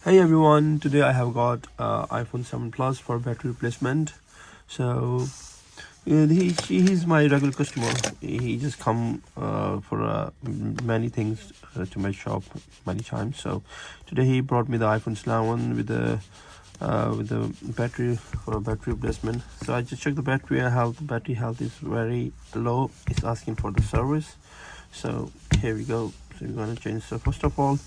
Hey everyone, today I have got iPhone 7 Plus for battery replacement. So he's my regular customer. He just come for many things to my shop many times. So today he brought me the iPhone 11 with the battery for a battery replacement. So I just checked the battery health. Battery health is very low. It's asking for the service. So here we go. So we're gonna change. So first of all,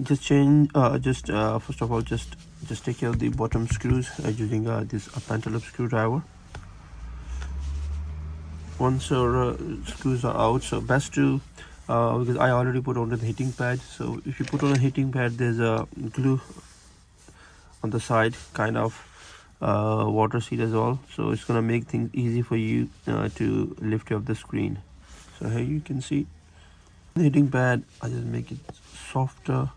just change first of all just take care of the bottom screws using this pentalobe screwdriver. Once your screws are out, so best to because I already put on the heating pad. So if you put on a heating pad, there's a glue on the side, kind of water seat as well, so it's gonna make things easy for you to lift up the screen. So here you can see the heating pad. I just make it softer.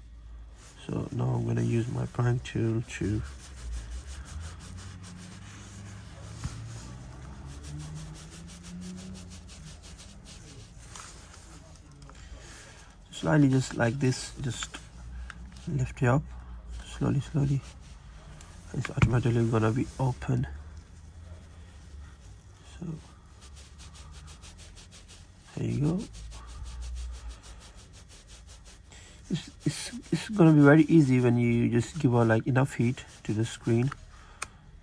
So now I'm going to use my prank tool to slightly, just like this, just lift it up slowly. It's automatically going to be open. So there you go. It's going to be very easy when you just give her like enough heat to the screen,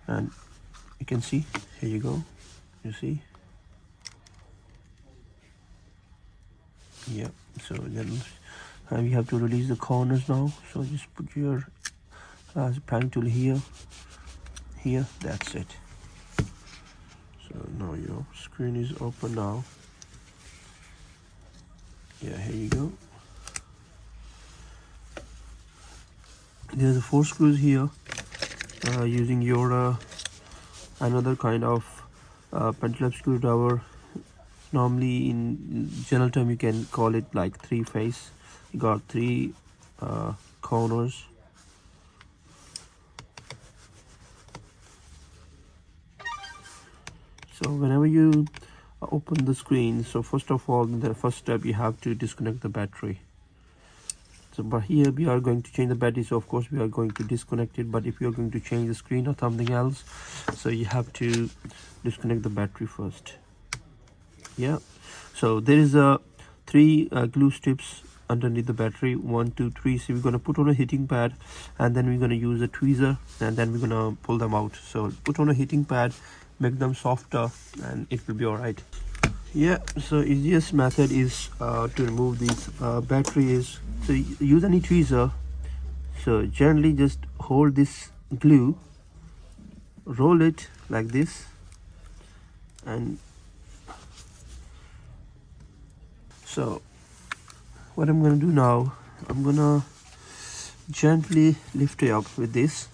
and you can see, here you go, you see. Yeah, so then we have to release the corners now. So just put your prank tool here, that's it. So now your screen is open now. Yeah, here you go. There's the 4 screws here. Using your another kind of pentalobe screwdriver. Normally in general term you can call it like 3-phase. You got 3 corners. So whenever you open the screen, so first of all, the first step, you have to disconnect the battery. So but here we are going to change the battery, so of course we are going to disconnect it. But if you are going to change the screen or something else, so you have to disconnect the battery first. Yeah, so there is a 3 glue strips underneath the battery, 1 2 3. So we're going to put on a heating pad, and then we're going to use a tweezer, and then we're going to pull them out. So put on a heating pad, make them softer, and it will be all right. Yeah, so easiest method is to remove these batteries. So use any tweezer. So gently just hold this glue, roll it like this, and so what I'm gonna do now, I'm gonna gently lift it up with this.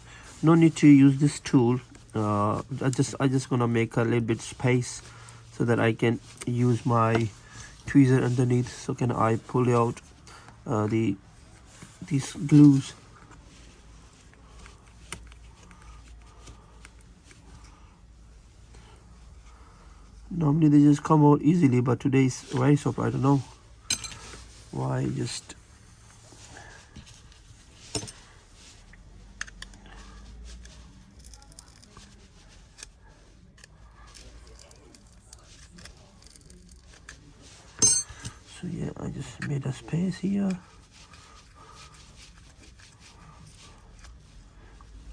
No need to use this tool. I just gonna make a little bit space so that I can use my tweezer underneath. So can I pull out these glues. Normally they just come out easily, but today is very soft. I don't know why. Just so yeah, I just made a space here.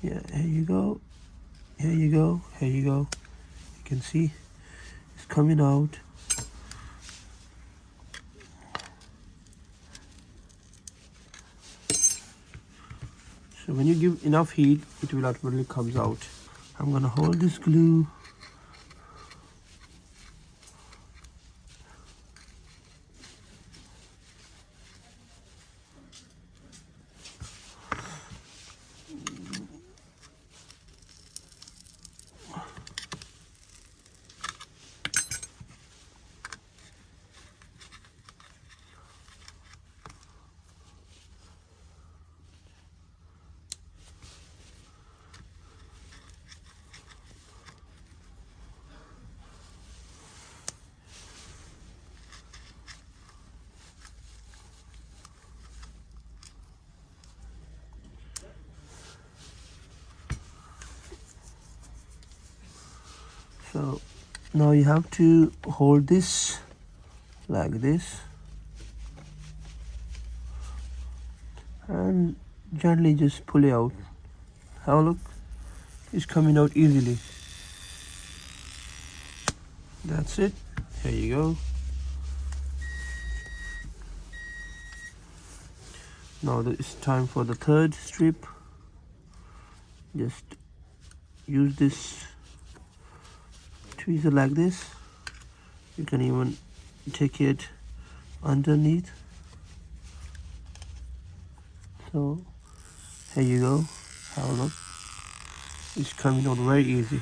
Yeah, here you go, here you go, here you go. You can see it's coming out. So when you give enough heat, it will automatically comes out. I'm gonna hold this glue. So now you have to hold this like this and gently just pull it out. Have a look, it's coming out easily. That's it. Here you go. Now it's time for the third strip. Just use this tweezer like this. You can even take it underneath. So here you go. Have a look. It's coming out very easy.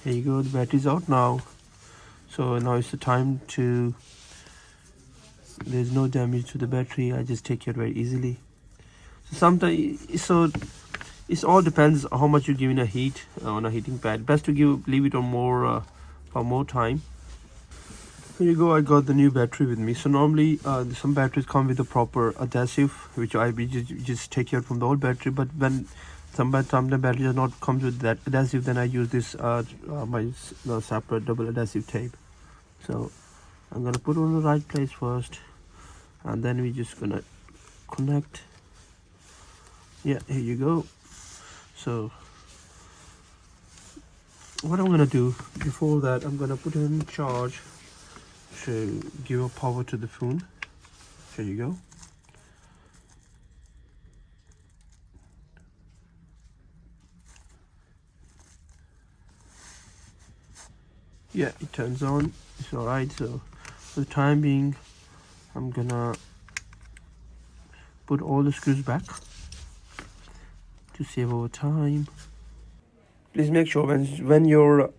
Here you go, the battery's out now. So now it's the time to, there's no damage to the battery. I just take it very easily. So sometimes, it all depends how much you're giving a heat on a heating pad. Best to leave it on more for more time. Here you go, I got the new battery with me. So normally some batteries come with a proper adhesive, which I just take care from the old battery. But when sometimes the battery does not come with that adhesive, then I use this my separate double adhesive tape. So I'm gonna put it on the right place first, and then we're just gonna connect. Yeah, here you go. So what I'm gonna do before that, I'm gonna put it in charge to give a power to the phone. Here you go. Yeah, it turns on. It's all right. So for the time being, I'm gonna put all the screws back to save our time. Please make sure when your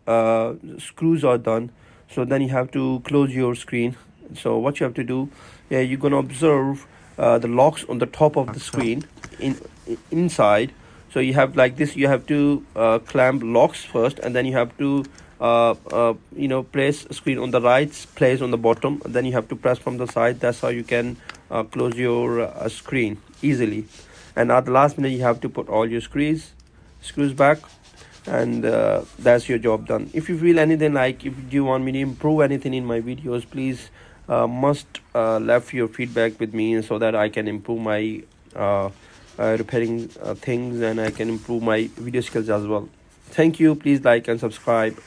screws are done, so then you have to close your screen. So what you have to do, yeah, you're gonna observe the locks on the top of the screen inside. So you have like this, you have to clamp locks first, and then you have to place screen on the right place on the bottom, and then you have to press from the side. That's how you can close your screen easily. And at the last minute, you have to put all your screws back, and that's your job done. If you feel anything like, if you want me to improve anything in my videos, please must left your feedback with me, so that I can improve my repairing things, and I can improve my video skills as well. Thank you. Please like and subscribe.